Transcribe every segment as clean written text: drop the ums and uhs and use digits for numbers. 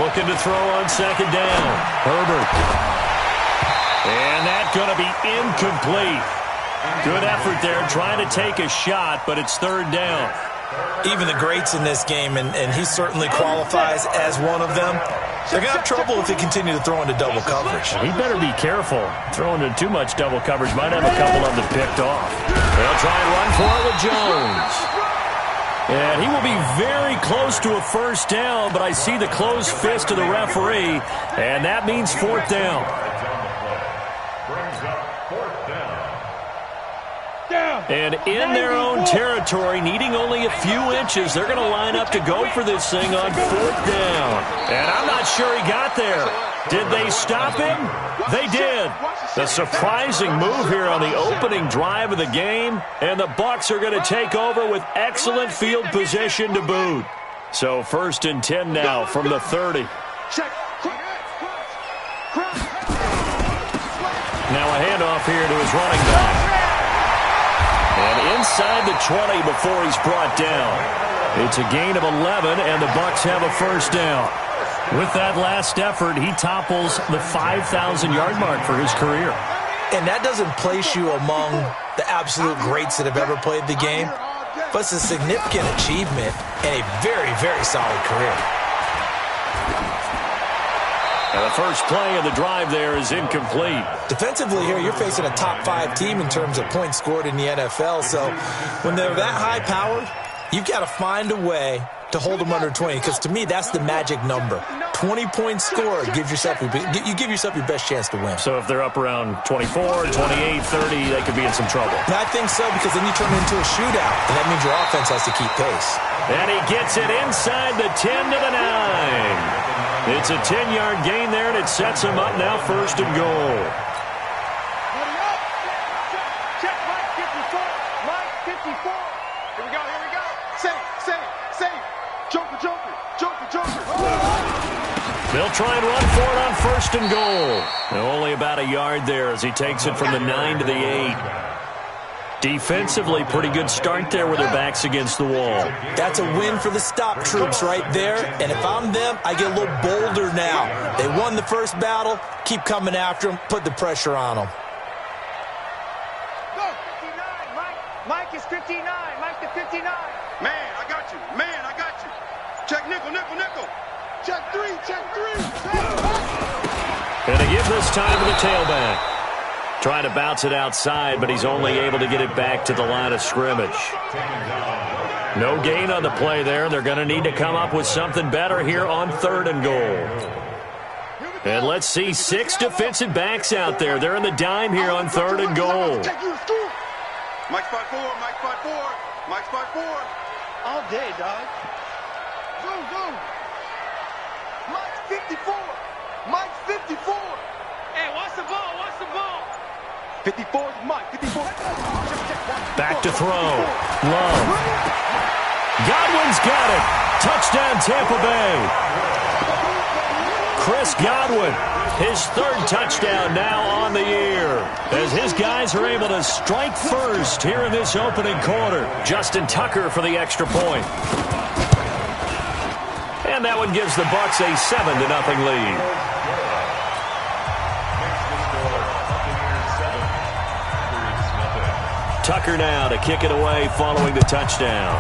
Looking to throw on second down. Herbert. And that's going to be incomplete. Good effort there trying to take a shot, but it's third down. Even the greats in this game, and he certainly qualifies as one of them, they're going to have trouble if they continue to throw into double coverage. He better be careful. Throwing into too much double coverage might have a couple of them picked off. They'll try and run for it with Jones. And he will be very close to a first down, but I see the closed fist of the referee, and that means fourth down. And in their own territory, needing only a few inches, they're going to line up to go for this thing on fourth down. And I'm not sure he got there. Did they stop him? They did. A surprising move here on the opening drive of the game, and the Bucs are going to take over with excellent field position to boot. So first and 10 now from the 30. Now a handoff here to his running back. And inside the 20 before he's brought down. It's a gain of 11, and the Bucs have a first down. With that last effort, he topples the 5,000-yard mark for his career. And that doesn't place you among the absolute greats that have ever played the game, but it's a significant achievement and a very, very solid career. And the first play of the drive there is incomplete. Defensively here, you're facing a top-5 team in terms of points scored in the NFL. So when they're that high-powered, you've got to find a way to hold them under 20, because to me, that's the magic number. 20 points scored, you give yourself your best chance to win. So if they're up around 24, 28, 30, they could be in some trouble. And I think so, because then you turn it into a shootout, and that means your offense has to keep pace. And he gets it inside the 10 to the 9. It's a 10-yard gain there, and it sets him up now first and goal. Check, Mike 54. Mike 54. Here we go. Save. Joker. They'll try and run for it on first and goal. And only about a yard there as he takes it from the 9 to the 8. Defensively, pretty good start there with their backs against the wall. That's a win for the stop troops right there. And if I'm them, I get a little bolder now. They won the first battle. Keep coming after them. Put the pressure on them. Go. 59, Mike. Mike is 59. Mike to 59. Man, I got you. Check nickel. Check three. And they give this time to the tailback. Trying to bounce it outside, but he's only able to get it back to the line of scrimmage. No gain on the play there. They're going to need to come up with something better here on third and goal. And let's see, 6 defensive backs out there. They're in the dime here on third and goal. Mike spot 4. All day, dog. Go. Mike's 54. Hey, what's the ball? 54 is Mike. 54. Back to throw. Love. Godwin's got it. Touchdown, Tampa Bay. Chris Godwin, his third touchdown now on the year, as his guys are able to strike first here in this opening quarter. Justin Tucker for the extra point. And that one gives the Bucs a 7-0 lead. Tucker now to kick it away following the touchdown.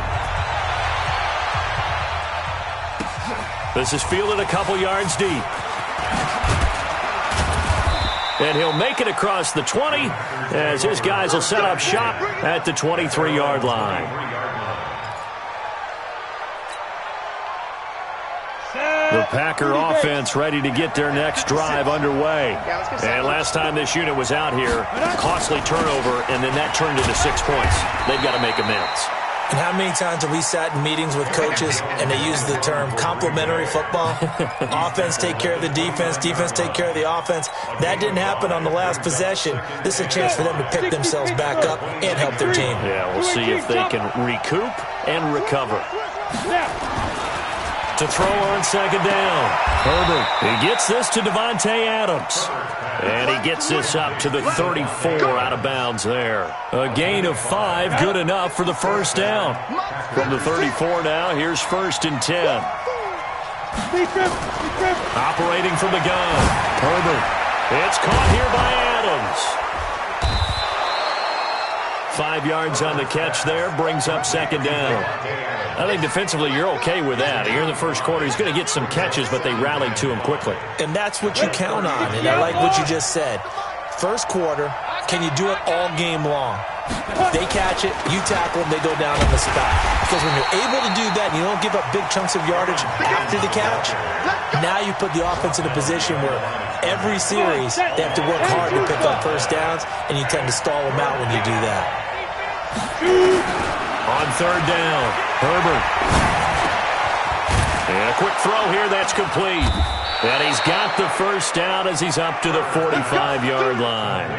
This is fielded a couple yards deep. And he'll make it across the 20 as his guys will set up shop at the 23-yard line. The Packer offense ready to get their next drive underway. And last time this unit was out here, costly turnover, and then that turned into 6 points. They've got to make amends. And how many times have we sat in meetings with coaches and they use the term complementary football? Offense take care of the defense, defense take care of the offense. That didn't happen on the last possession. This is a chance for them to pick themselves back up and help their team. Yeah, we'll see if they can recoup and recover. To throw on second down. Herbert, he gets this to Devontae Adams. And he gets this up to the 34 out of bounds there. A gain of 5, good enough for the first down. From the 34 now, here's first and 10. Operating from the gun. Herbert. It's caught here by Adams. 5 yards on the catch there. Brings up second down. I think defensively you're okay with that. Here in the first quarter, he's going to get some catches, but they rallied to him quickly. And that's what you count on. And I like what you just said. First quarter, can you do it all game long? They catch it, you tackle them, they go down on the spot. Because when you're able to do that and you don't give up big chunks of yardage after the catch, now you put the offense in a position where every series they have to work hard to pick up first downs, and you tend to stall them out when you do that. On third down, Herbert. And a quick throw here, that's complete. And he's got the first down as he's up to the 45-yard line.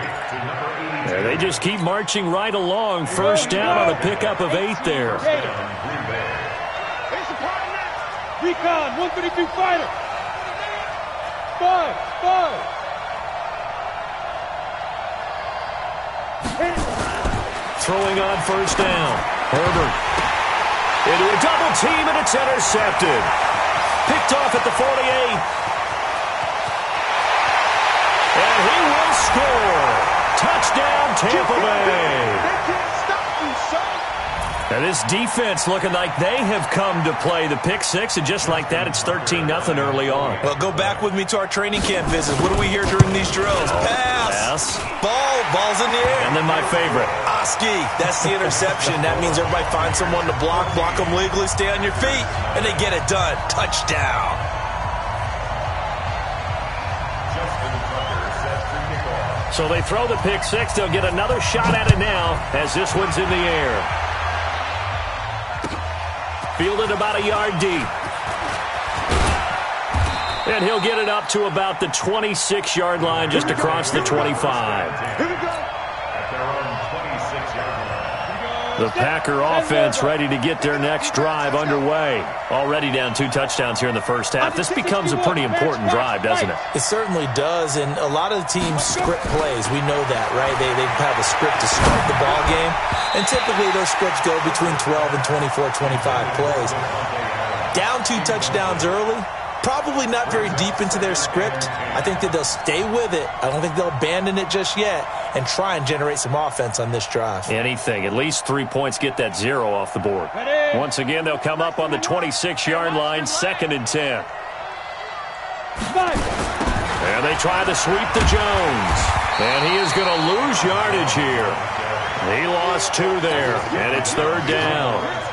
And they just keep marching right along. First down on a pickup of 8 there. Recon, 132 fighter. 5. Throwing on first down. Herbert. Into a double team, and it's intercepted. Picked off at the 48. And he will score. Touchdown, Tampa Bay. Now this defense looking like they have come to play the pick six, and just like that, it's 13-0 early on. Well, go back with me to our training camp visit. What do we hear during these drills? Pass. Ball's in the air. And then my favorite. Oski, that's the interception. That means everybody finds someone to block them legally, stay on your feet, and they get it done. Touchdown. So they throw the pick six. They'll get another shot at it now as this one's in the air. Fielded about a yard deep. And he'll get it up to about the 26-yard line, just across the 25. Here we go. The Packer offense ready to get their next drive underway. Already down 2 touchdowns here in the first half. This becomes a pretty important drive, doesn't it? It certainly does, and a lot of the teams script plays. We know that, right? They have a script to start the ball game, and typically those scripts go between 12 and 24, 25 plays. Down 2 touchdowns early, probably not very deep into their script. I think that they'll stay with it. I don't think they'll abandon it just yet and try and generate some offense on this drive. Anything. At least 3 points, get that 0 off the board. Once again, they'll come up on the 26-yard line, 2nd and 10. And they try to sweep to Jones. And he is going to lose yardage here. He lost 2 there, and it's 3rd down.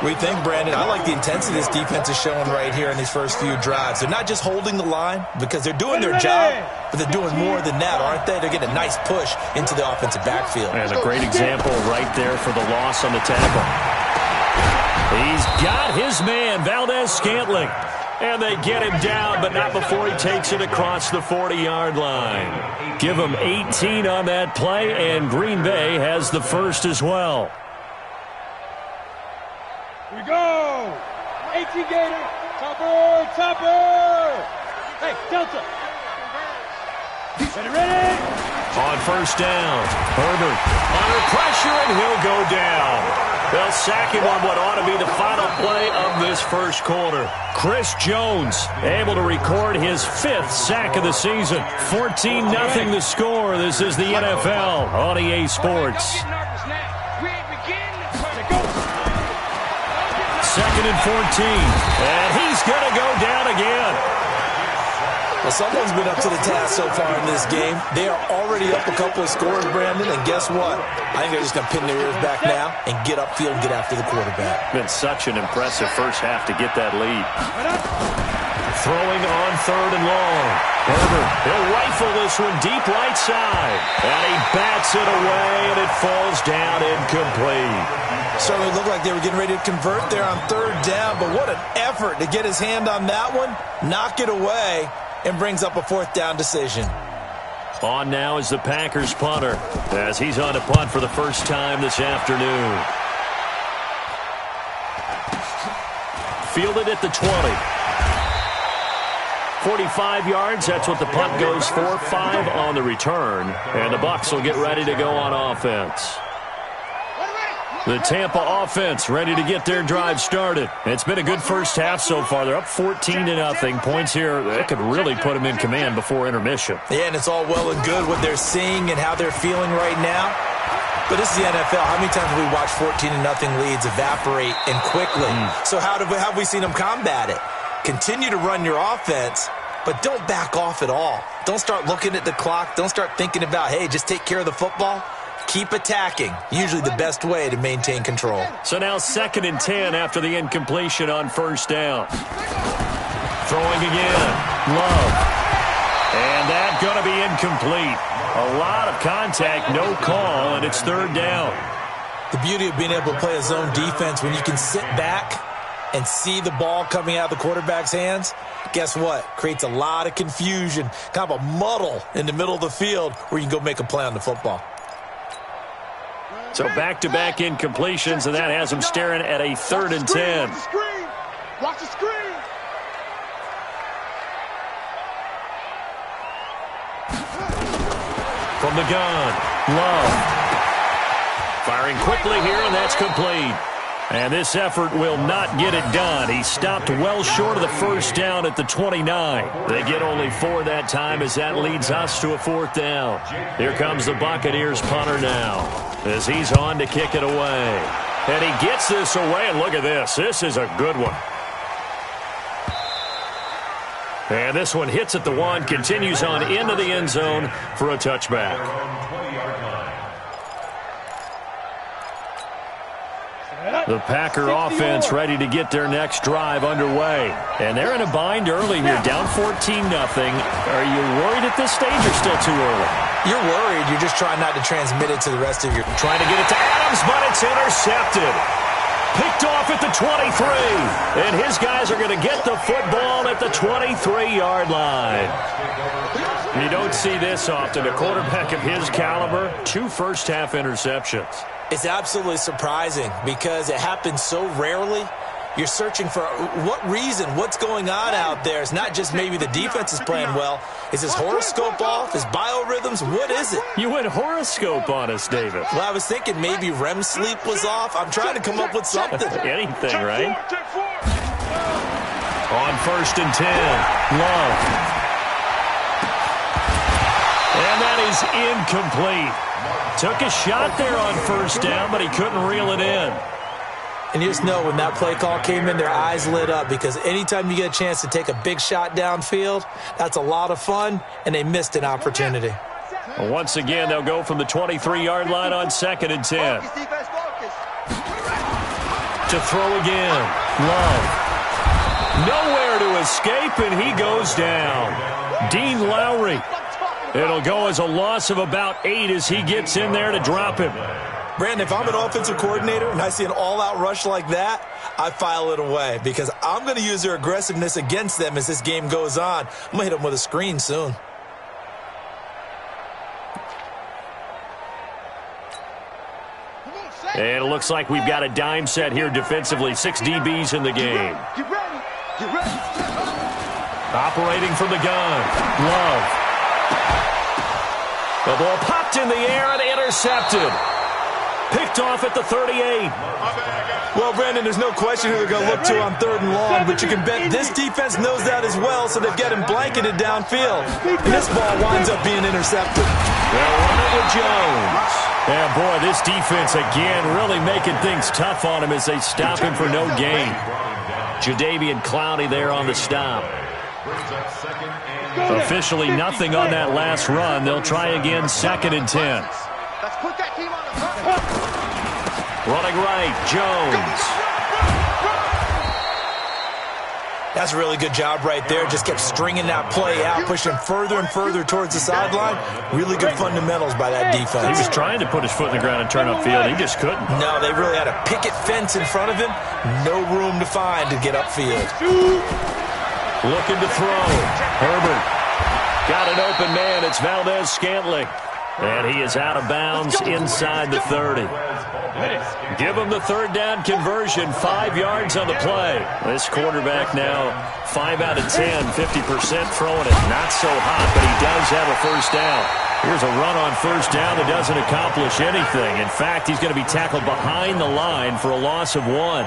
We think, Brandon, I like the intensity this defense is showing right here in these first few drives. They're not just holding the line because they're doing their job, but they're doing more than that, aren't they? They're getting a nice push into the offensive backfield. And a great example right there for the loss on the tackle. He's got his man, Valdez-Scantling. And they get him down, but not before he takes it across the 40-yard line. Give him 18 on that play, and Green Bay has the first as well. Here we go. 18 Gator. Topper. Hey, Delta. Ready? On first down, Herbert under pressure, and he'll go down. They'll sack him on what ought to be the final play of this first quarter. Chris Jones able to record his 5th sack of the season. 14-0 the score. This is the NFL on EA Sports. 2nd and 14. And he's going to go down again. Well, someone's been up to the task so far in this game. They are already up a couple of scores, Brandon, and guess what? I think they're just going to pin their ears back now and get upfield and get after the quarterback. Been such an impressive first half to get that lead. Throwing on 3rd and long. Herbert, he'll rifle this one deep right side. And he bats it away, and it falls down incomplete. Certainly looked like they were getting ready to convert there on 3rd down, but what an effort to get his hand on that one, knock it away, and brings up a 4th down decision. On now is the Packers punter as he's on a punt for the first time this afternoon. Fielded at the 20. 45 yards, that's what the punt goes for. 5 on the return. And the Bucs will get ready to go on offense. The Tampa offense ready to get their drive started. It's been a good first half so far. They're up 14-0. Points here that could really put them in command before intermission. Yeah, and it's all well and good what they're seeing and how they're feeling right now. But this is the NFL. How many times have we watched 14-0 leads evaporate and quickly? So how have we seen them combat it? Continue to run your offense, but don't back off at all. Don't start looking at the clock. Don't start thinking about, hey, just take care of the football. Keep attacking. Usually the best way to maintain control. So now 2nd and 10 after the incompletion on first down. Throwing again. Love. And that's going to be incomplete. A lot of contact, no call, and it's 3rd down. The beauty of being able to play a zone defense when you can sit back and see the ball coming out of the quarterback's hands, guess what? Creates a lot of confusion, kind of a muddle in the middle of the field where you can go make a play on the football. So back-to-back incompletions, and that has them staring at a 3rd and 10. Watch the screen. From the gun, Love. Firing quickly here, and that's complete. And this effort will not get it done. He stopped well short of the first down at the 29. They get only 4 that time as that leads us to a 4th down. Here comes the Buccaneers punter now as he's on to kick it away. And he gets this away, and look at this. This is a good one. And this one hits at the 1, continues on into the end zone for a touchback. The Packer offense ready to get their next drive underway. And they're in a bind early here, down 14-0. Are you worried at this stage or still too early? You're worried. You're just trying not to transmit it to the rest of your... Trying to get it to Adams, but it's intercepted. Picked off at the 23. And his guys are going to get the football at the 23-yard line. You don't see this often. A quarterback of his caliber, 2 first-half interceptions. It's absolutely surprising because it happens so rarely. You're searching for what reason, what's going on out there. It's not just maybe the defense is playing well. Is his horoscope off? His biorhythms? What is it? You went horoscope on us, David. Well, I was thinking maybe REM sleep was off. I'm trying to come up with something. Anything, right? On 1st and 10, Love. And that is incomplete. Took a shot there on first down, but he couldn't reel it in. And you just know when that play call came in, their eyes lit up because anytime you get a chance to take a big shot downfield, that's a lot of fun, and they missed an opportunity. Well, once again, they'll go from the 23-yard line on 2nd and 10. To throw again. Love. Nowhere to escape, and he goes down. Dean Lowry. It'll go as a loss of about 8 as he gets in there to drop him. Brandon, if I'm an offensive coordinator and I see an all-out rush like that, I file it away because I'm going to use their aggressiveness against them as this game goes on. I'm going to hit them with a screen soon. And it looks like we've got a dime set here defensively. 6 DBs in the game. Get ready. Get ready. Operating from the gun. Love. The ball popped in the air and intercepted. Picked off at the 38. Well, Brandon, there's no question who they're going to look to on 3rd and long, but you can bet this defense knows that as well, so they've got him blanketed downfield. And this ball winds up being intercepted. They'll run it with Jones. Yeah, boy, this defense again really making things tough on him as they stop him for no gain. Jadeveon Clowney there on the stop. Officially nothing on that last run. They'll try again 2nd and 10. Let's put that team on the front. Running right, Jones. That's a really good job right there. Just kept stringing that play out, pushing further and further towards the sideline. Really good fundamentals by that defense. He was trying to put his foot in the ground and turn upfield. He just couldn't. No, they really had a picket fence in front of him. No room to find to get upfield. Looking to throw. Herbert. Got an open man. It's Valdez-Scantling. And he is out of bounds inside the 30. Give him the third down conversion, 5 yards on the play. This quarterback now 5 out of 10, 50% throwing it. Not so hot, but he does have a first down. Here's a run on first down that doesn't accomplish anything. In fact, he's going to be tackled behind the line for a loss of 1.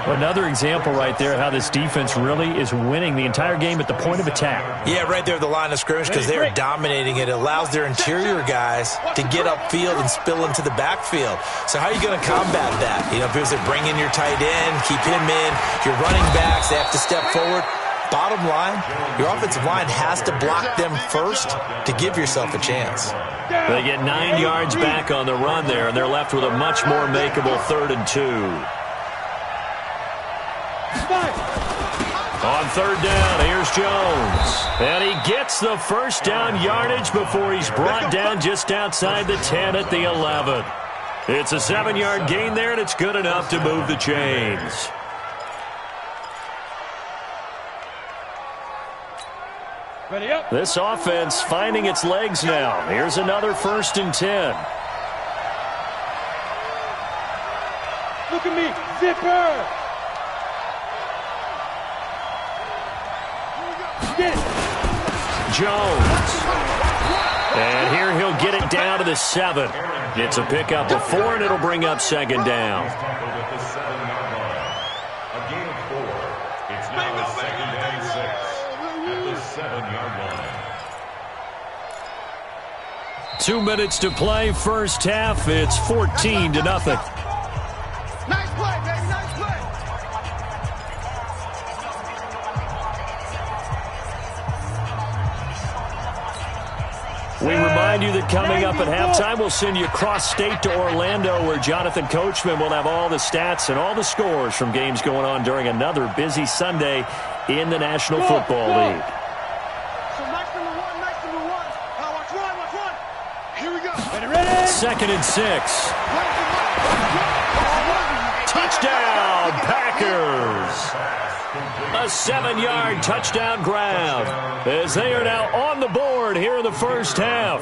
Another example right there how this defense really is winning the entire game at the point of attack. Yeah, right there at the line of scrimmage because they are dominating it. It allows their interior guys to get upfield and spill into the backfield. So how are you going to combat that? You know, if there's a bring in your tight end, keep him in, your running backs, they have to step forward. Bottom line, your offensive line has to block them first to give yourself a chance. They get 9 yards back on the run there, and they're left with a much more makeable 3rd and 2. On third down, here's Jones. And he gets the first down yardage before he's brought down just outside the 10 at the 11. It's a 7-yard gain there, and it's good enough to move the chains. This offense finding its legs now. Here's another 1st and 10. Look at me, zipper! Jones. And here he'll get it down to the 7. It's a pickup of 4, and it'll bring up 2nd down. A gain of 4. It's now a 2nd and 6 at the 7-yard line. 2 minutes to play, first half. It's 14-0. Nice play, baby, nice play. We remind you that coming up at halftime, we'll send you cross-state to Orlando, where Jonathan Coachman will have all the stats and all the scores from games going on during another busy Sunday in the National Football League. So nice number one. Now watch one. Here we go. 2nd and 6. Touchdown, Packers! A 7-yard touchdown grab as they are now on the board here in the first half.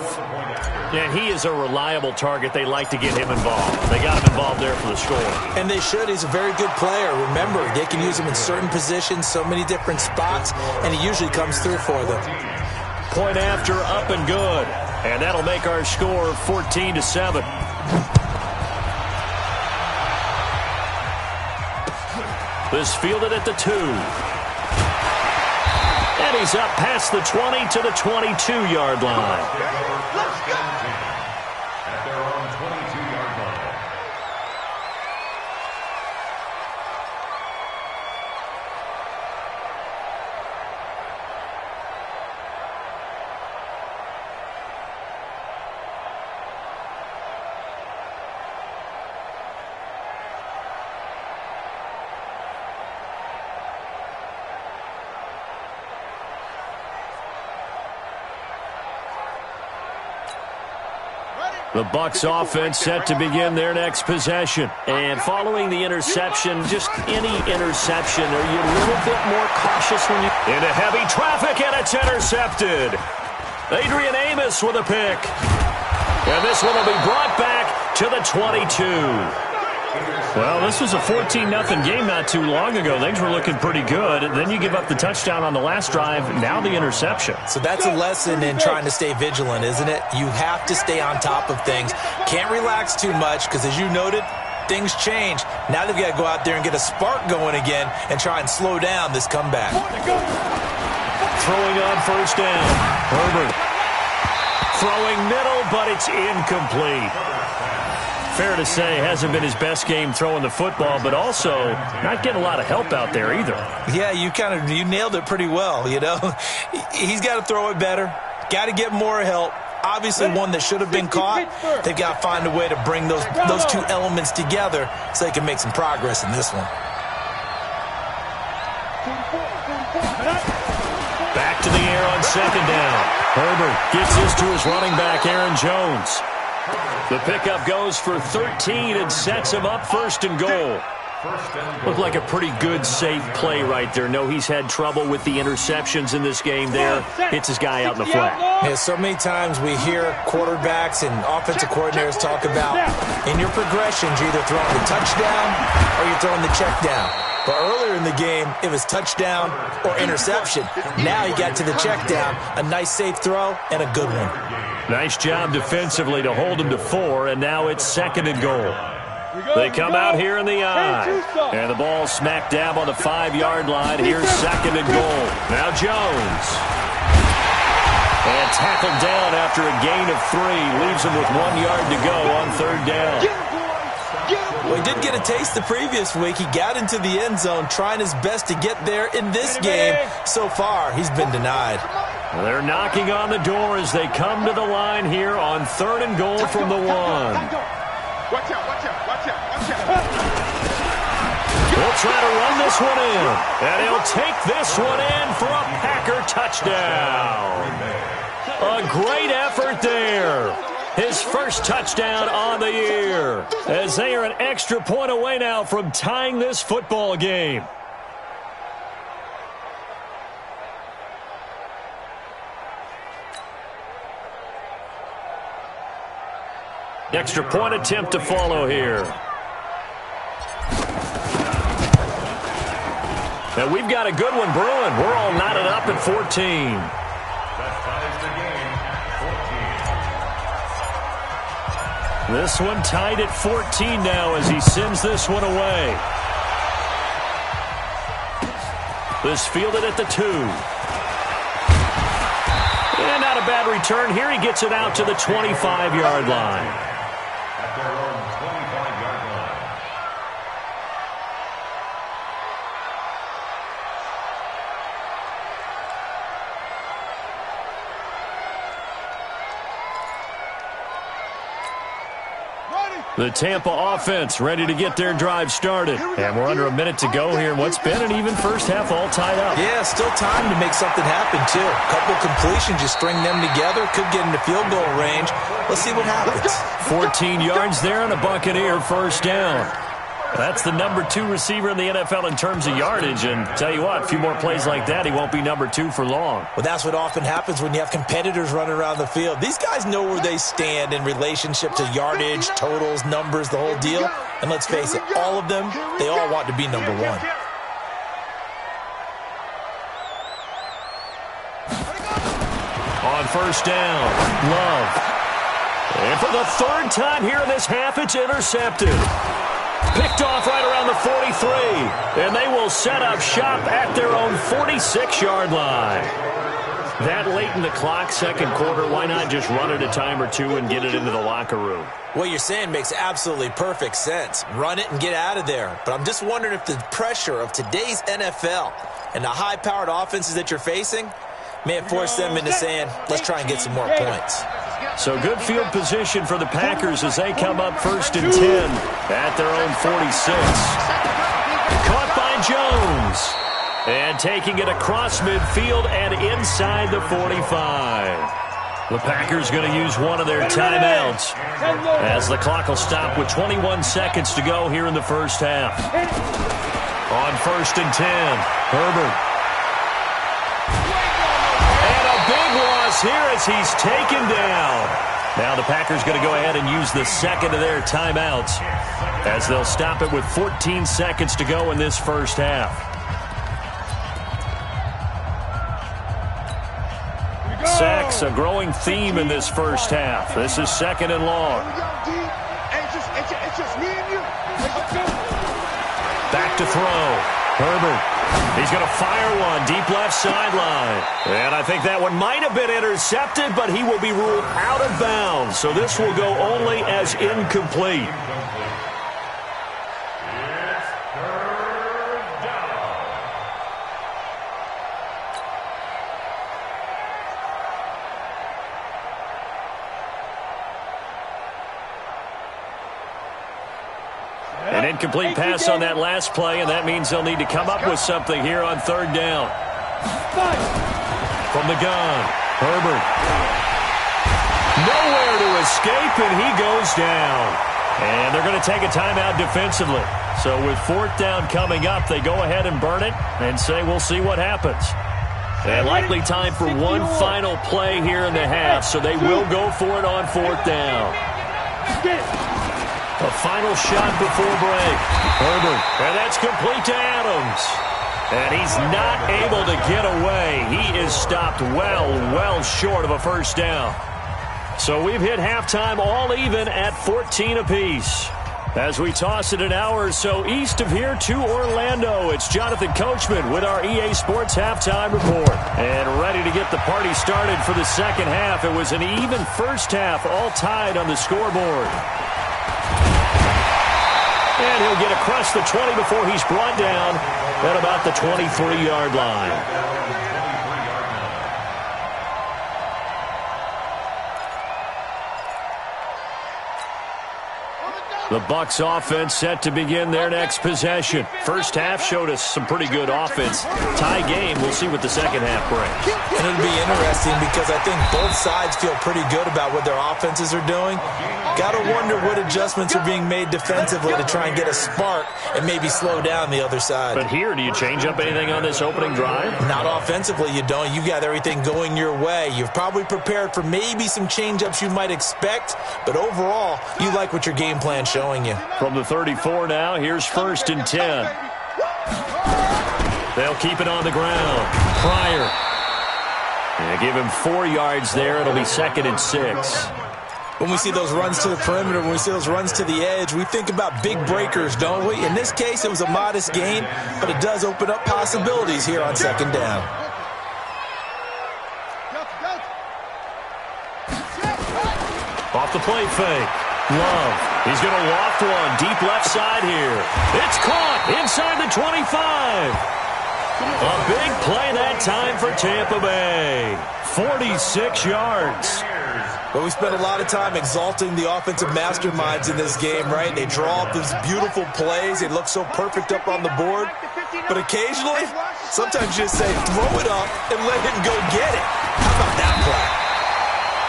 And he is a reliable target. They like to get him involved. They got him involved there for the score. And they should. He's a very good player. Remember, they can use him in certain positions, so many different spots, and he usually comes through for them. Point after, up and good. And that'll make our score 14-7. This fielded at the 2. And he's up past the 20 to the 22-yard line. Let's go. At their own 22-yard line. The Bucs offense set to begin their next possession. And following the interception, just any interception, are you a little bit more cautious when you... Into heavy traffic, and it's intercepted. Adrian Amos with a pick. And this one will be brought back to the 22. Well, this was a 14-0 game not too long ago. Things were looking pretty good. Then you give up the touchdown on the last drive. Now the interception. So that's a lesson in trying to stay vigilant, isn't it? You have to stay on top of things. Can't relax too much because, as you noted, things change. Now they've got to go out there and get a spark going again and try and slow down this comeback. Throwing on first down. Herbert. Throwing middle, but it's incomplete. Fair to say, hasn't been his best game throwing the football, but also not getting a lot of help out there either. Yeah, you nailed it pretty well, you know. He's got to throw it better. Got to get more help. Obviously, one that should have been caught. They've got to find a way to bring those two elements together so they can make some progress in this one. Back to the air on second down. Herbert gets this to his running back, Aaron Jones. The pickup goes for 13 and sets him up 1st and goal. Looked like a pretty good, safe play right there. No, he's had trouble with the interceptions in this game there. Hits his guy out in the flat. Yeah, so many times we hear quarterbacks and offensive coordinators talk about in your progressions, you're either throwing the touchdown or you're throwing the check down. But earlier in the game, it was touchdown or interception. Now he got to the check down, a nice safe throw, and a good one. Nice job defensively to hold him to 4, and now it's 2nd and goal. They come out here in the eye, and the ball smack dab on the 5-yard line. Here's 2nd and goal. Now Jones. And tackled down after a gain of 3. Leaves him with 1 yard to go on 3rd down. Well, he did get a taste the previous week. He got into the end zone trying his best to get there in this game. So far, he's been denied. They're knocking on the door as they come to the line here on 3rd and goal from the 1. Watch out, watch out, watch out, watch out. He'll try to run this one in, and he'll take this one in for a Packer touchdown. A great effort there. His first touchdown on the year, as they are an extra point away now from tying this football game. Extra point attempt to follow here. And we've got a good one brewing. We're all knotted up at 14. That ties the game at 14. This one tied at 14 now as he sends this one away. This fielded at the 2. And not a bad return here. He gets it out to the 25-yard line. At their own 25-yard line. The Tampa offense ready to get their drive started. And we're under a minute to go here in what's been an even first half all tied up. Yeah, still time to make something happen, too. A couple completions, just string them together. Could get into field goal range. Let's see what happens. 14 yards there on a Buccaneer first down. That's the number 2 receiver in the NFL in terms of yardage. And tell you what, a few more plays like that, he won't be number 2 for long. Well, that's what often happens when you have competitors running around the field. These guys know where they stand in relationship to yardage, totals, numbers, the whole deal. And let's face it, all of them, they all want to be number 1. On first down, Love. And for the 3rd time here in this half, it's intercepted. Picked off right around the 43. And they will set up shop at their own 46-yard line. That late in the clock, 2nd quarter, why not just run it a time or 2 and get it into the locker room? What you're saying makes absolutely perfect sense. Run it and get out of there. But I'm just wondering if the pressure of today's NFL and the high-powered offenses that you're facing may have forced them into saying, let's try and get some more points. So good field position for the Packers as they come up 1st and 10 at their own 46. Caught by Jones. And taking it across midfield and inside the 45. The Packers going to use one of their timeouts as the clock will stop with 21 seconds to go here in the first half. On 1st and 10, Herbert. Big loss here as he's taken down. Now the Packers going to go ahead and use the 2nd of their timeouts as they'll stop it with 14 seconds to go in this first half. Sacks, a growing theme in this first half. This is 2nd and long. It's just me and you. Back to throw. Herbert. He's going to fire one deep left sideline. And I think that one might have been intercepted, but he will be ruled out of bounds. So this will go only as incomplete. An incomplete pass on that last play, and that means they'll need to come up with something here on 3rd down. From the gun, Herbert. Nowhere to escape, and he goes down. And they're going to take a timeout defensively. So with fourth down coming up, they go ahead and burn it and say we'll see what happens. And likely time for one final play here in the half, so they will go for it on fourth down. A final shot before break. Herbert, and that's complete to Adams. And he's not able to get away. He is stopped well short of a first down. So we've hit halftime all even at 14 apiece. As we toss it an hour or so east of here to Orlando, it's Jonathan Coachman with our EA Sports Halftime Report. And ready to get the party started for the second half. It was an even first half, all tied on the scoreboard. And he'll get across the 20 before he's brought down at about the 23-yard line. The Bucs offense set to begin their next possession. First half showed us some pretty good offense. Tie game. We'll see what the second half brings. And it'll be interesting because I think both sides feel pretty good about what their offenses are doing. Got to wonder what adjustments are being made defensively to try and get a spark and maybe slow down the other side. But here, do you change up anything on this opening drive? Not offensively, you don't. You got everything going your way. You've probably prepared for maybe some change-ups you might expect, but overall, you like what your game plan showing you. From the 34 now, here's 1st and 10. They'll keep it on the ground. Pryor. They give him 4 yards there. It'll be 2nd and 6. When we see those runs to the perimeter, when we see those runs to the edge, we think about big breakers, don't we? In this case, it was a modest gain, but it does open up possibilities here on 2nd down. Off the play fake. Love. He's going to loft one deep left side here. It's caught inside the 25. A big play that time for Tampa Bay. 46 yards. Well, we spent a lot of time exalting the offensive masterminds in this game, right? They draw up these beautiful plays. They look so perfect up on the board. But occasionally, sometimes you just say, throw it up and let him go get it. How about that play?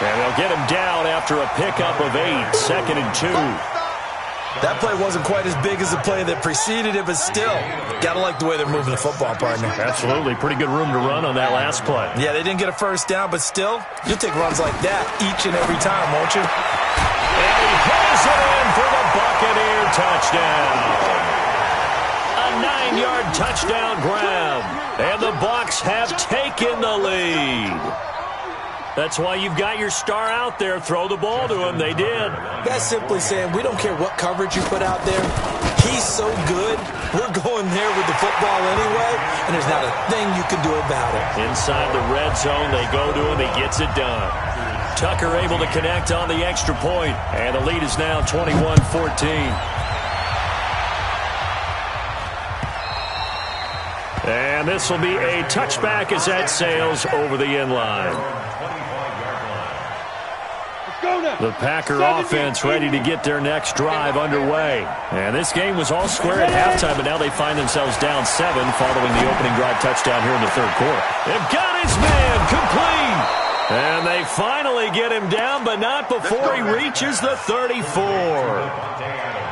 And they'll get him down after a pickup of 8, 2nd and 2. That play wasn't quite as big as the play that preceded it, but still, got to like the way they're moving the football, partner. Absolutely. Pretty good room to run on that last play. Yeah, they didn't get a first down, but still, you'll take runs like that each and every time, won't you? And he pulls it in for the Buccaneer touchdown. A 9-yard touchdown grab. And the Bucs have taken the lead. That's why you've got your star out there. Throw the ball to him. They did. That's simply saying we don't care what coverage you put out there. He's so good. We're going there with the football anyway, and there's not a thing you can do about it. Inside the red zone, they go to him. He gets it done. Tucker able to connect on the extra point, and the lead is now 21-14. And this will be a touchback as that sails over the end line. The Packer offense ready to get their next drive underway. And this game was all square at halftime, but now they find themselves down 7 following the opening drive touchdown here in the third quarter. They've got his man complete. And they finally get him down, but not before he reaches the 34.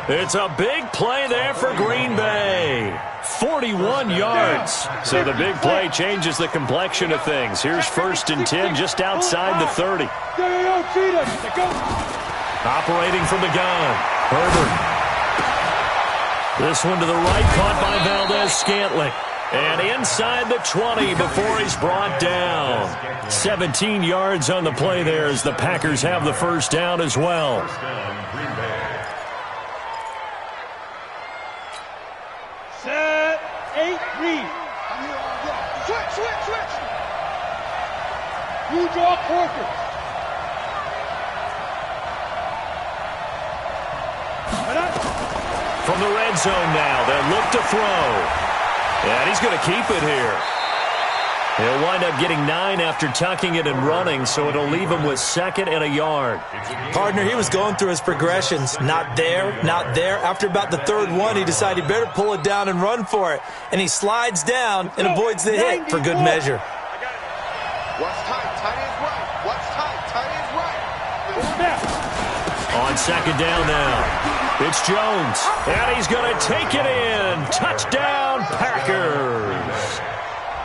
It's a big play there for Green Bay. 41 yards. So the big play changes the complexion of things. Here's 1st and 10 just outside the 30. Operating from the gun. Herbert. This one to the right, caught by Valdez-Scantling. And inside the 20 before he's brought down. 17 yards on the play there as the Packers have the first down as well. Set, 8-3. Switch. You draw quarters. From the red zone now, they'll look to throw. And he's going to keep it here. He'll wind up getting 9 after tucking it and running, so it'll leave him with 2nd and a yard. Partner, he was going through his progressions. Not there. After about the 3rd one, he decided he better pull it down and run for it. And he slides down and avoids the hit for good measure. What's tight? Tight is right. What's tight? Tight is right. On second down now, it's Jones, and he's going to take it in. Touchdown, Packers.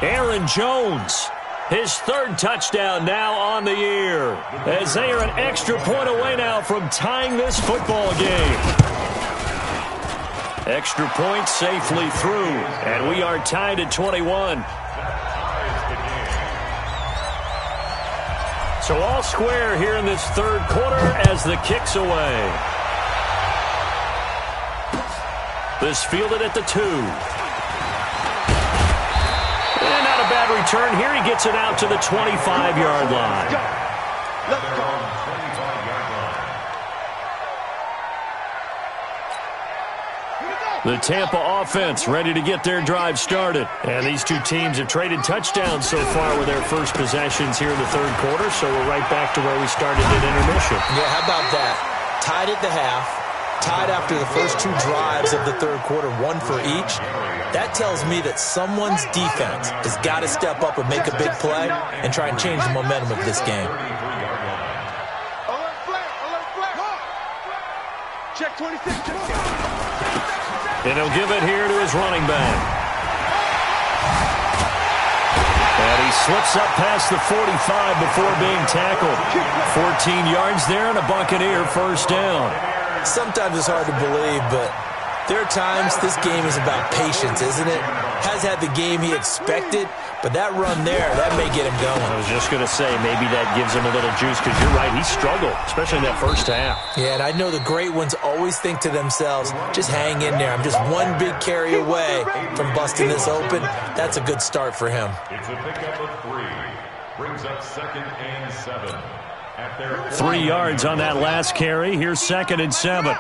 Aaron Jones, his third touchdown now on the year, as they are an extra point away now from tying this football game. Extra point safely through, and we are tied at 21. So all square here in this third quarter as the kick's away. This fielded at the 2. And not a bad return here. He gets it out to the 25-yard line. Let's go. The Tampa offense ready to get their drive started. And these two teams have traded touchdowns so far with their first possessions here in the third quarter, so we're right back to where we started at intermission. Yeah, how about that? Tied at the half, tied after the first 2 drives of the third quarter, 1 for each. That tells me that someone's defense has got to step up and make a big play and try and change the momentum of this game. Alert flare, alert flare. Check 26. And he'll give it here to his running back. And he slips up past the 45 before being tackled. 14 yards there and a Buccaneer first down. Sometimes it's hard to believe, but there are times this game is about patience, isn't it? Has had the game he expected, but that run there, that may get him going. I was just going to say, maybe that gives him a little juice, because you're right, he struggled, especially in that first half. Yeah, and I know the great ones always think to themselves, just hang in there. I'm just one big carry away from busting this open. That's a good start for him. It's a pickup of 3. Brings up 2nd and 7. At their 3 yards on that last carry. Here's 2nd and 7.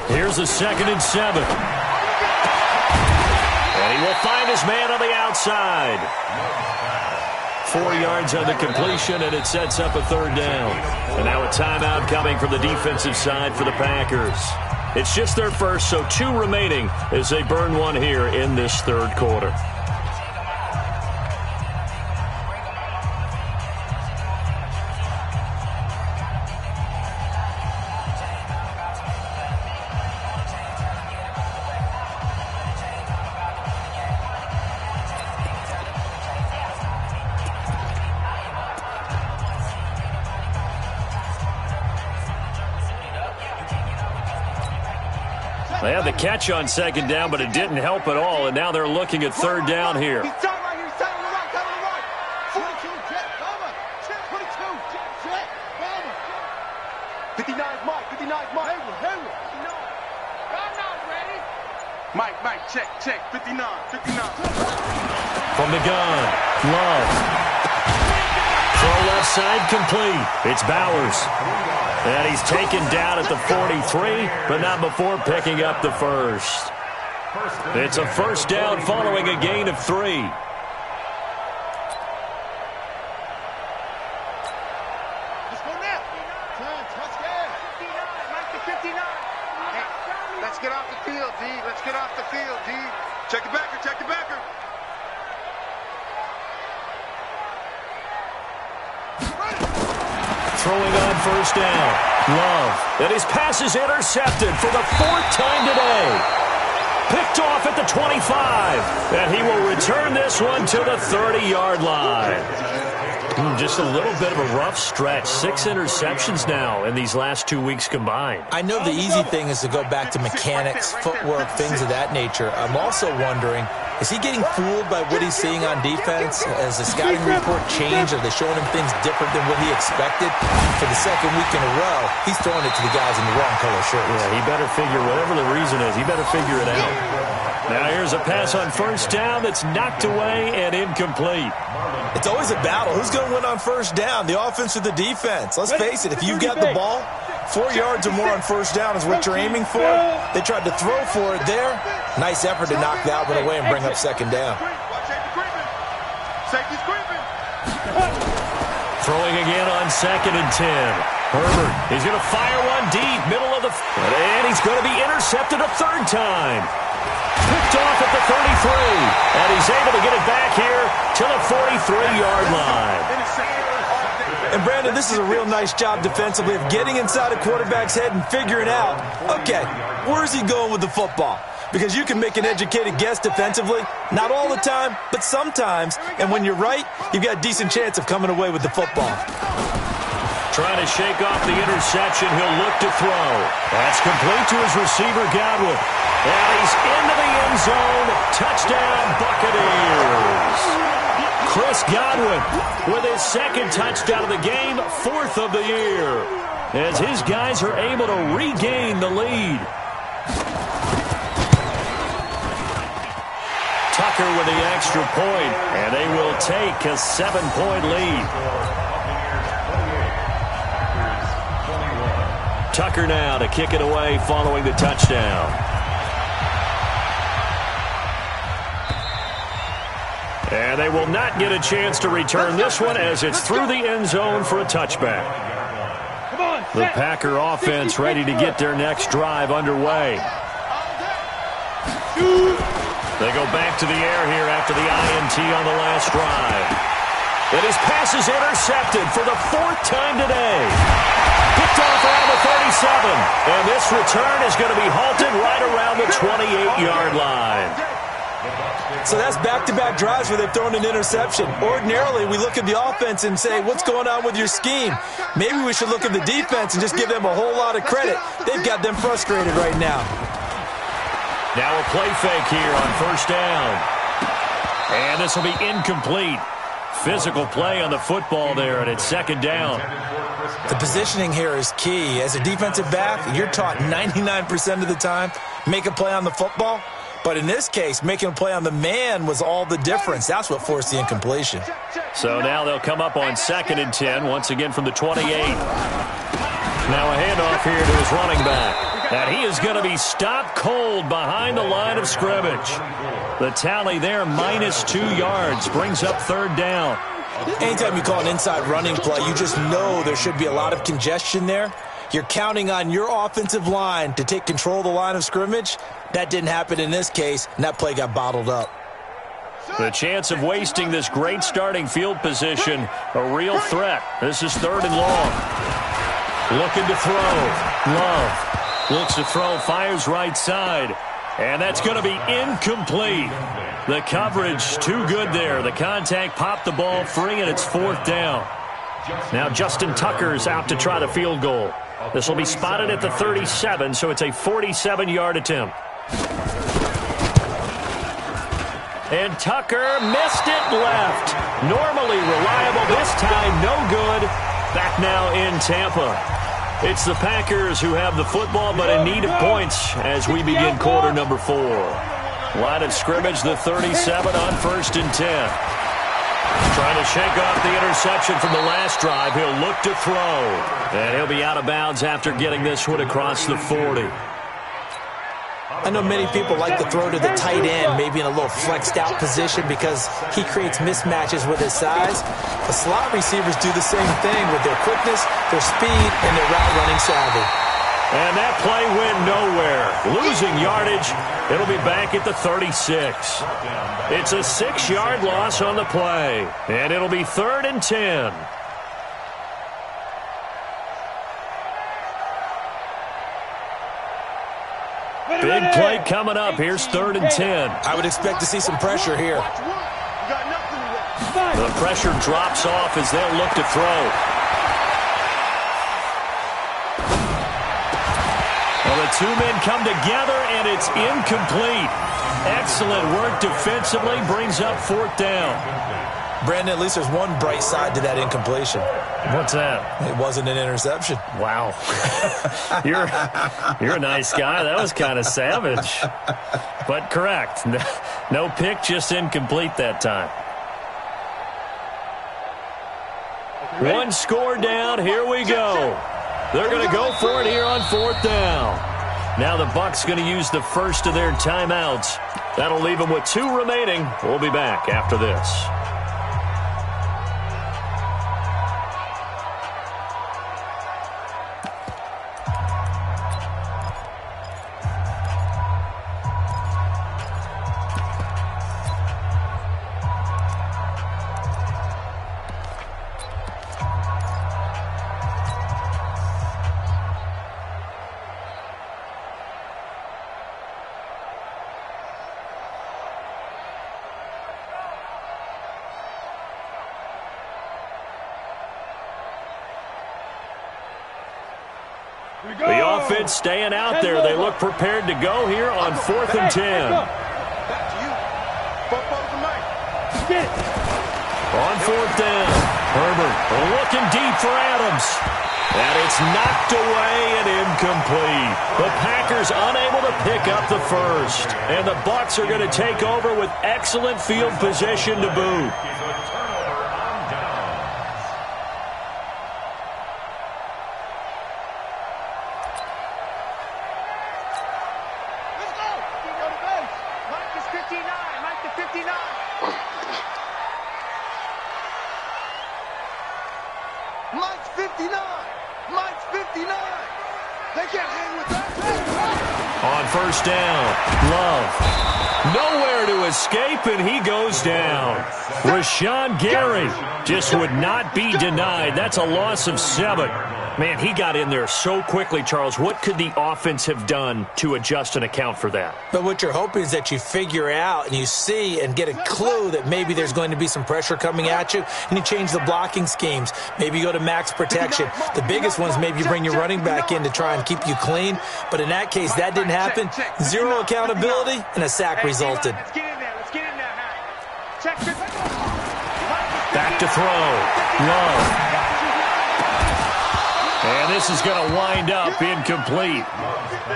Here's a 2nd and 7. And he will find his man on the outside. 4 yards on the completion, and it sets up a third down. And now a timeout coming from the defensive side for the Packers. It's just their first, so 2 remaining as they burn one here in this third quarter. They had the catch on second down, but it didn't help at all, and now they're looking at third down here. He's tight right here. He's tight on the right. Tight on the right. 42, check. Bomber. Check. 22. Check. Check. Bomber. 59 is Mike. 59 is Mike. Hayward. 59. I'm not ready. Mike. Check. 59. From the gun, Love. Throw left side complete. It's Bowers. And he's taken down at the 43, but not before picking up the first. It's a first down following a gain of 3. Let's go now. Touchdown. 59. Mike to 59. Hey, let's get off the field, D. Let's get off the field, D. Check the backer. Check the backer. Throwing on first down. Love. And his pass is intercepted for the 4th time today. Picked off at the 25. And he will return this one to the 30-yard line. Just a little bit of a rough stretch. 6 interceptions now in these last 2 weeks combined. I know the easy thing is to go back to mechanics, footwork, things of that nature. I'm also wondering, is he getting fooled by what he's seeing on defense? Has the scouting report changed? Are they showing him things different than what he expected? For the second week in a row, he's throwing it to the guys in the wrong color shirts. Yeah, he better figure, whatever the reason is, he better figure it out. Now here's a pass on first down that's knocked away and incomplete. It's always a battle. Who's going to win on first down, the offense or the defense? Let's face it, if you've got the ball, 4 yards or more on first down is what you're aiming for. They tried to throw for it there. Nice effort to knock that one away and bring up second down. Safety's creeping. Throwing Throwing again on 2nd and 10. Herbert, he's going to fire one deep, middle of the field, and he's going to be intercepted a third time. Picked off at the 33, and he's able to get it back here to the 43-yard line. And, Brandon, this is a real nice job defensively of getting inside a quarterback's head and figuring out, okay, where's he going with the football? Because you can make an educated guess defensively. Not all the time, but sometimes. And when you're right, you've got a decent chance of coming away with the football. Trying to shake off the interception. He'll look to throw. That's complete to his receiver, Godwin. And he's into the end zone. Touchdown, Buccaneers. Chris Godwin with his 2nd touchdown of the game, 4th of the year, as his guys are able to regain the lead. Tucker with the extra point, and they will take a 7-point lead. Tucker now to kick it away following the touchdown. And they will not get a chance to return this one as it's through the end zone for a touchback. The Packer offense ready to get their next drive underway. They go back to the air here after the INT on the last drive. And his pass is intercepted for the 4th time today. Picked off around the 37. And this return is going to be halted right around the 28-yard line. So that's back-to-back drives where they've thrown an interception. Ordinarily, we look at the offense and say, what's going on with your scheme? Maybe we should look at the defense and just give them a whole lot of credit. They've got them frustrated right now. Now a play fake here on 1st down. And this will be incomplete. Physical play on the football there, and it's 2nd down. The positioning here is key. As a defensive back, you're taught 99% of the time, make a play on the football. But in this case, making a play on the man was all the difference. That's what forced the incompletion. So now they'll come up on 2nd and 10, once again from the 28. Now a handoff here to his running back. And he is going to be stopped cold behind the line of scrimmage. The tally there, -2 yards, brings up 3rd down. Anytime you call an inside running play, you just know there should be a lot of congestion there. You're counting on your offensive line to take control of the line of scrimmage. That didn't happen in this case, and that play got bottled up. The chance of wasting this great starting field position, a real threat. This is 3rd and long. Looking to throw. Love looks to throw, fires right side. And that's going to be incomplete. The coverage too good there. The contact popped the ball free, and it's 4th down. Now Justin Tucker's out to try the field goal. This will be spotted at the 37, so it's a 47-yard attempt. And Tucker missed it left. Normally reliable, this time no good. Back now in Tampa. It's the Packers who have the football, but in need of points as we begin quarter number 4. Line of scrimmage, the 37 on 1st and 10. Trying to shake off the interception from the last drive. He'll look to throw. And he'll be out of bounds after getting this one across the 40. I know many people like to throw to the tight end, maybe in a little flexed out position because he creates mismatches with his size. The slot receivers do the same thing with their quickness, their speed, and their route running savvy. And that play went nowhere. Losing yardage. It'll be back at the 36. It's a 6-yard loss on the play. And it'll be 3rd and 10. Big play coming up. Here's 3rd and 10. I would expect to see some pressure here. The pressure drops off as they'll look to throw. Well, the two men come together, and it's incomplete. Excellent work defensively, brings up 4th down. Brandon, at least there's one bright side to that incompletion. What's that? It wasn't an interception. Wow. You're a nice guy. That was kind of savage. But correct. No pick, just incomplete that time. One score down. Here we go. They're going to go for it here on 4th down. Now the Bucs going to use the first of their timeouts. That'll leave them with 2 remaining. We'll be back after this. The offense staying out there. They look prepared to go here on 4th and 10. Back to you. Football's the mic. Get it. On 4th down, Herbert looking deep for Adams. And it's knocked away and incomplete. The Packers unable to pick up the first. And the Bucs are going to take over with excellent field position to boot. Let's go. Go to base. Mike is 59. Mike is 59. Mike's 59. Mike's 59. They can't hang with that. On 1st down, Love. Nowhere to escape, and he goes down. Rashawn Gary just would not be denied. That's a loss of 7. Man, he got in there so quickly, Charles. What could the offense have done to adjust and account for that? But what you're hoping is that you figure out and you see and get a clue that maybe there's going to be some pressure coming at you, and you change the blocking schemes. Maybe you go to max protection. The biggest ones, maybe you bring your running back in to try and keep you clean. But in that case, that didn't happen. 0 accountability, and a sack resulted. Let's get in there. Let's get in there, Check. Back to throw. Love. And this is going to wind up incomplete.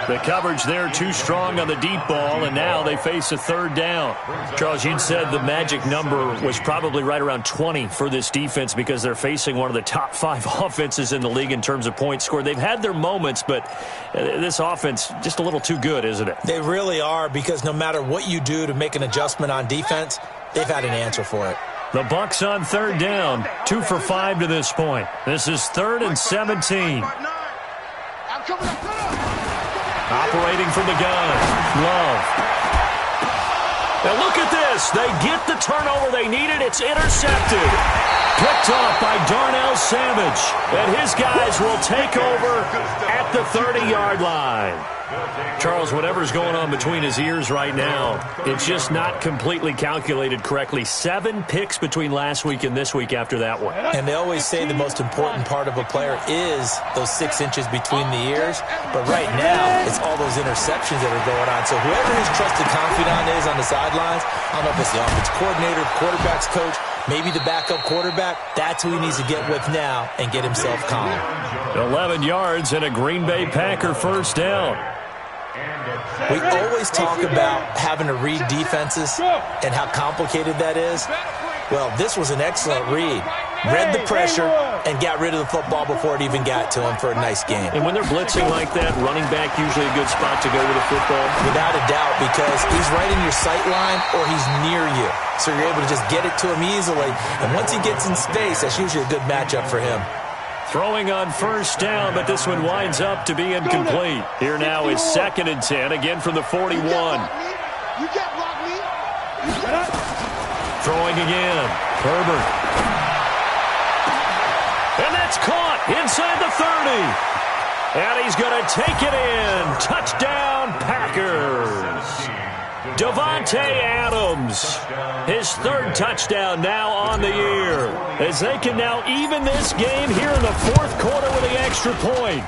The coverage there too strong on the deep ball, and now they face a 3rd down. Charles, you'd said the magic number was probably right around 20 for this defense because they're facing one of the top 5 offenses in the league in terms of points scored. They've had their moments, but this offense just a little too good, isn't it? They really are, because no matter what you do to make an adjustment on defense, they've had an answer for it. The Bucs on 3rd down, 2 for 5 to this point. This is 3rd and 17. Operating from the gun, Love. Now look at this. They get the turnover they needed. It's intercepted. Picked off by Darnell Savage. And his guys will take over at the 30-yard line. Charles, whatever's going on between his ears right now, it's just not completely calculated correctly. 7 picks between last week and this week after that one. And they always say the most important part of a player is those 6 inches between the ears. But right now, it's all those interceptions that are going on. So whoever his trusted confidant is on the sidelines, I don't know if it's the offense coordinator, quarterback's coach, maybe the backup quarterback, that's who he needs to get with now and get himself calm. 11 yards and a Green Bay Packer 1st down. We always talk about having to read defenses and how complicated that is. Well, this was an excellent read. Read the pressure and got rid of the football before it even got to him for a nice game. And when they're blitzing like that, running back usually a good spot to go with the football? Without a doubt, because he's right in your sight line or he's near you. So you're able to just get it to him easily. And once he gets in space, that's usually a good matchup for him. Throwing on 1st down, but this one winds up to be incomplete. Here now is 2nd and 10, again from the 41. You can't block me. Throwing again. Herbert. And that's caught inside the 30. And he's going to take it in. Touchdown, Packers. Davante Adams, his 3rd touchdown now on the year, as they can now even this game here in the 4th quarter with the extra point.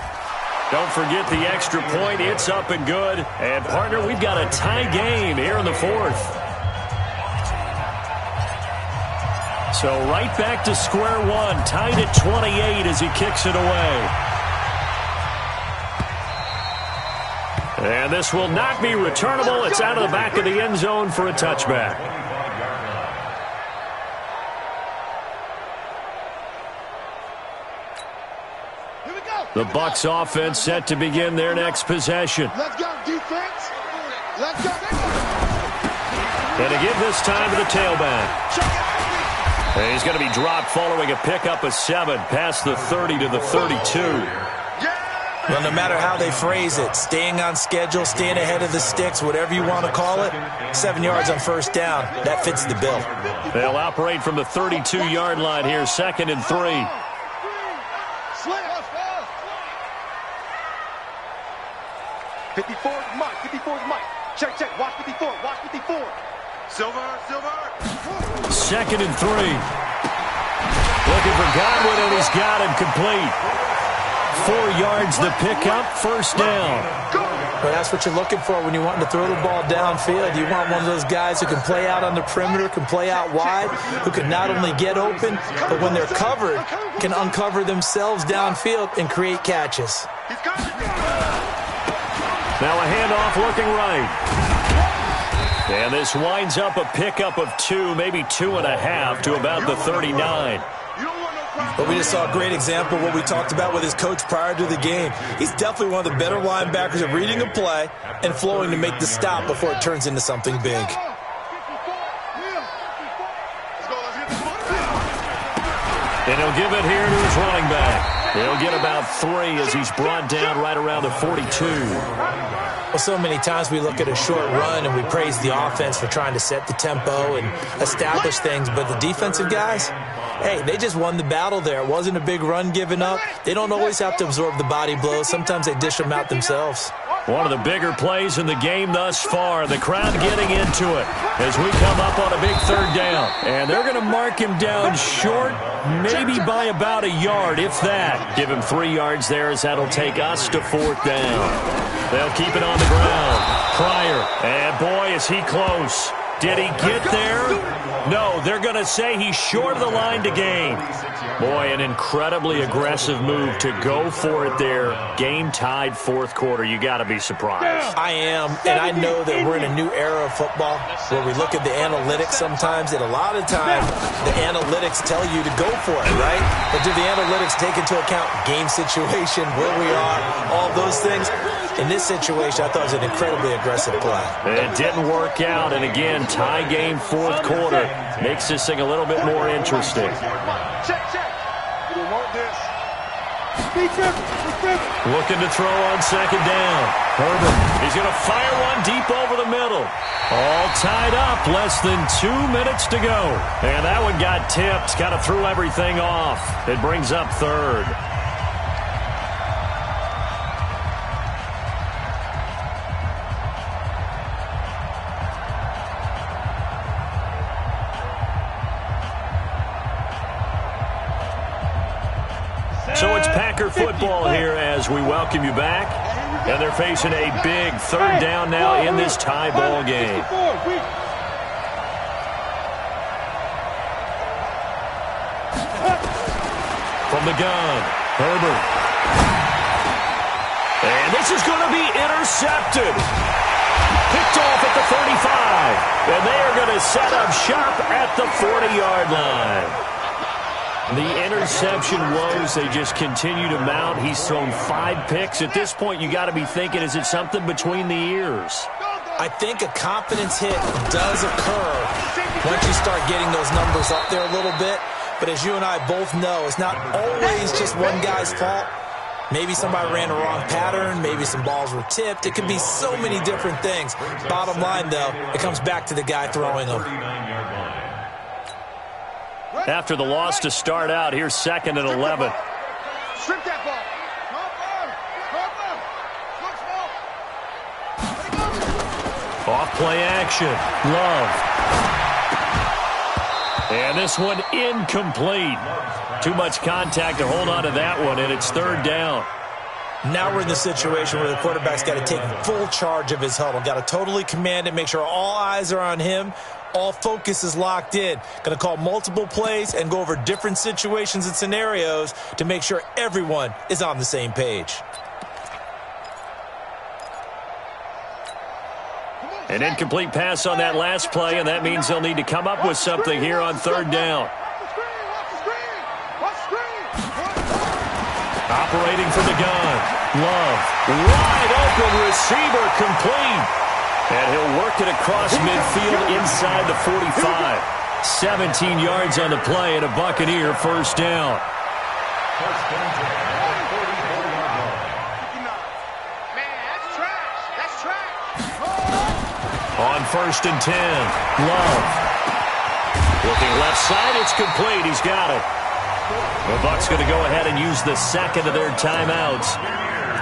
Don't forget the extra point. It's up and good. And, partner, we've got a tie game here in the 4th. So right back to square one, tied at 28 as he kicks it away. And this will not be returnable. It's out of the back of the end zone for a touchback. The Bucs offense set to begin their next possession. Let's go, defense. Let's go. And again this time to the tailback. And he's going to be dropped following a pickup of 7 past the 30 to the 32. Well, no matter how they phrase it, staying on schedule, staying ahead of the sticks, whatever you want to call it, 7 yards on 1st down, that fits the bill. They'll operate from the 32-yard line here, 2nd and 3. 54 is Mike. 54 is Mike. Check. Watch 54. Watch 54. Silver. 2nd and 3. Looking for Godwin, and he's got him complete. 4 yards the pickup, first down. Well, that's what you're looking for when you want to throw the ball downfield. You want one of those guys who can play out on the perimeter, can play out wide, who can not only get open, but when they're covered, can uncover themselves downfield and create catches. Now a handoff looking right. And this winds up a pickup of 2, maybe 2.5 to about the 39. But we just saw a great example of what we talked about with his coach prior to the game. He's definitely one of the better linebackers at reading a play and flowing to make the stop before it turns into something big. And he'll give it here to his running back. He'll get about 3 as he's brought down right around the 42. Well, so many times we look at a short run and we praise the offense for trying to set the tempo and establish things, but the defensive guys, hey, they just won the battle there. It wasn't a big run given up. They don't always have to absorb the body blows. Sometimes they dish them out themselves. One of the bigger plays in the game thus far. The crowd getting into it as we come up on a big 3rd down. And they're going to mark him down short, maybe by about a yard, if that. Give him 3 yards there as that'll take us to 4th down. They'll keep it on the ground. Pryor, and boy, is he close. Did he get there? No, they're going to say he's short of the line to gain. Boy, an incredibly aggressive move to go for it there. Game tied 4th quarter. You got to be surprised. I am, and I know that we're in a new era of football where we look at the analytics sometimes, and a lot of times the analytics tell you to go for it, right? But do the analytics take into account game situation, where we are, all those things? In this situation, I thought it was an incredibly aggressive play. It didn't work out, and again, tie game 4th quarter makes this thing a little bit more interesting. Check. You don't want this. Looking to throw on 2nd down. Herbert, he's going to fire one deep over the middle. All tied up, less than 2 minutes to go. And that one got tipped, kind of threw everything off. It brings up 3rd. So it's Packer football here as we welcome you back. And they're facing a big 3rd down now in this tie ball game. From the gun, Herbert. And this is going to be intercepted. Picked off at the 35. And they are going to set up shop at the 40-yard line. The interception woes, they just continue to mount. He's thrown 5 picks. At this point, you got to be thinking, is it something between the ears? I think a confidence hit does occur once you start getting those numbers up there a little bit. But as you and I both know, it's not always just one guy's fault. Maybe somebody ran a wrong pattern. Maybe some balls were tipped. It could be so many different things. Bottom line, though, it comes back to the guy throwing them. After the loss to start out, here's 2nd and 11. Strip that ball. Off play action. Love. And this one incomplete. Too much contact to hold on to that one, and it's 3rd down. Now we're in the situation where the quarterback's got to take full charge of his huddle. Got to totally command it, make sure all eyes are on him. All focus is locked in. Going to call multiple plays and go over different situations and scenarios to make sure everyone is on the same page. An incomplete pass on that last play, and that means they'll need to come up with something here on 3rd down. Operating from the gun. Love. Wide open receiver complete. And he'll work it across midfield inside the 45. 17 yards on the play and a Buccaneer 1st down. Man, that's trash. That's trash. On 1st and 10. Love. Looking left side, it's complete. He's got it. The Bucs going to go ahead and use the 2nd of their timeouts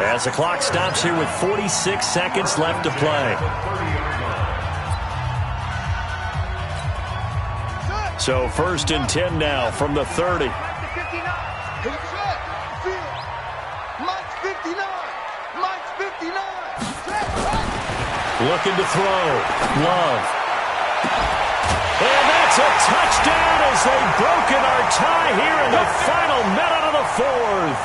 as the clock stops here with 46 seconds left to play. So 1st and 10 now from the 30. 59. Mike's 59. Looking to throw. Love. And that's a touchdown as they've broken our tie here in the final minute of the fourth.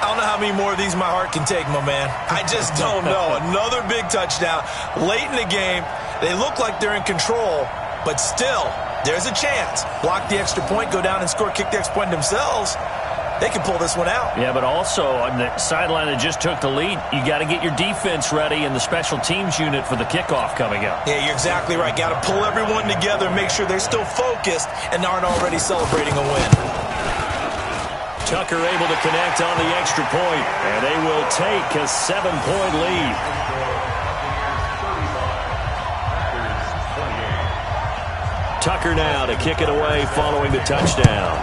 I don't know how many more of these my heart can take, my man. I just don't know. Another big touchdown late in the game. They look like they're in control, but still, there's a chance. Block the extra point, go down and score, kick the extra point themselves. They can pull this one out. Yeah, but also on the sideline that just took the lead, you got to get your defense ready and the special teams unit for the kickoff coming up. Yeah, you're exactly right. Got to pull everyone together and make sure they're still focused and aren't already celebrating a win. Tucker able to connect on the extra point, and they will take a 7-point lead. Tucker now to kick it away following the touchdown.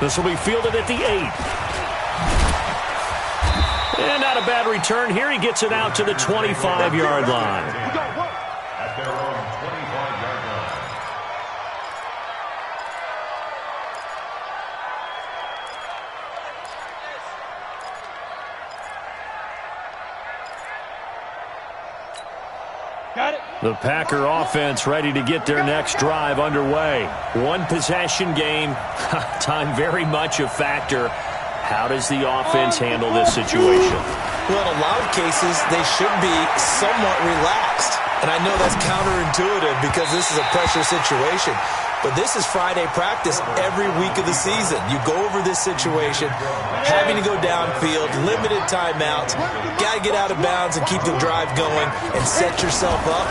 This will be fielded at the 8. And not a bad return here. He gets it out to the 25-yard line. At their own 25-yard line. Got it. The Packer offense ready to get their next drive underway. One possession game. Time very much a factor. How does the offense handle this situation? Well, in a lot of cases, they should be somewhat relaxed. And I know that's counterintuitive because this is a pressure situation. But this is Friday practice every week of the season. You go over this situation, having to go downfield, limited timeouts, got to get out of bounds and keep the drive going and set yourself up.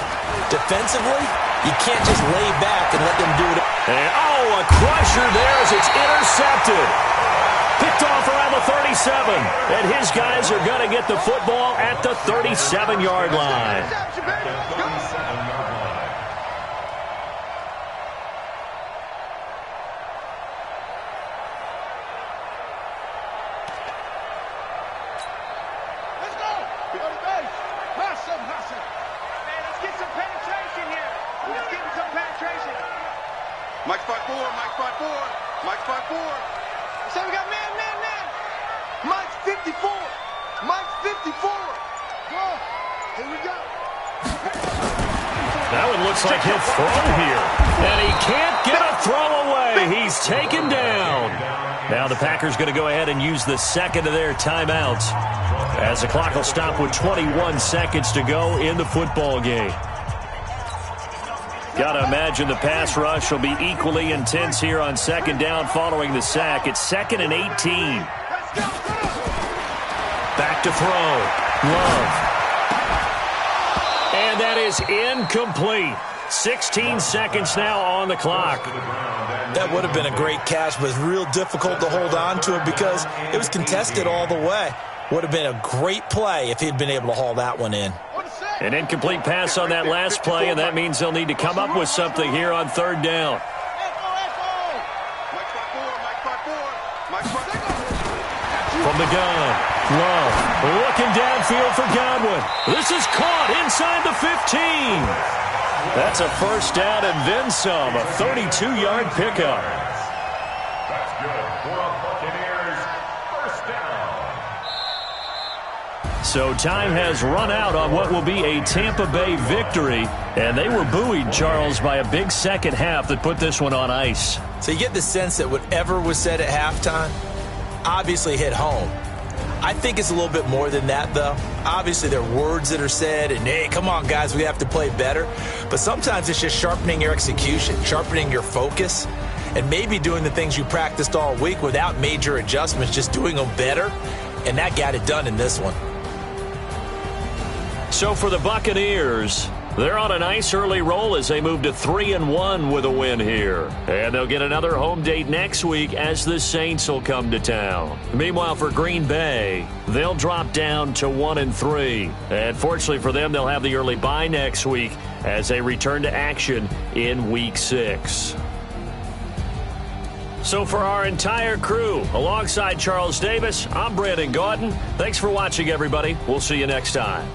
Defensively, you can't just lay back and let them do it. And, a crusher there as it's intercepted. Picked off around the 37. And his guys are going to get the football at the 37-yard line. Mike's 5-4, Mike's 5-4, Mike's 5-4. So we got man. Mike's 54, Mike's 54. Here we go. That one looks like he'll throw here. And he can't get a throw away. He's taken down. Now the Packers going to go ahead and use the second of their timeouts as the clock will stop with 21 seconds to go in the football game. Got to imagine the pass rush will be equally intense here on second down following the sack. It's 2nd and 18. Back to throw. Love. And that is incomplete. 16 seconds now on the clock. That would have been a great catch, but it's real difficult to hold on to it because it was contested all the way. Would have been a great play if he'd been able to haul that one in. An incomplete pass on that last play, and that means they'll need to come up with something here on third down. From the gun, Love looking downfield for Godwin. This is caught inside the 15. That's a first down and then some, a 32-yard pickup. That's good for a Buccaneers first down. So time has run out on what will be a Tampa Bay victory. And they were buoyed, Charles, by a big second half that put this one on ice. So you get the sense that whatever was said at halftime obviously hit home. I think it's a little bit more than that, though. Obviously, there are words that are said, and, hey, come on, guys, we have to play better. But sometimes it's just sharpening your execution, sharpening your focus, and maybe doing the things you practiced all week without major adjustments, just doing them better. And that got it done in this one. So for the Buccaneers, they're on a nice early roll as they move to 3-1 with a win here. And they'll get another home date next week as the Saints will come to town. Meanwhile, for Green Bay, they'll drop down to 1-3. And fortunately for them, they'll have the early bye next week as they return to action in Week 6. So for our entire crew, alongside Charles Davis, I'm Brandon Gaudin. Thanks for watching, everybody. We'll see you next time.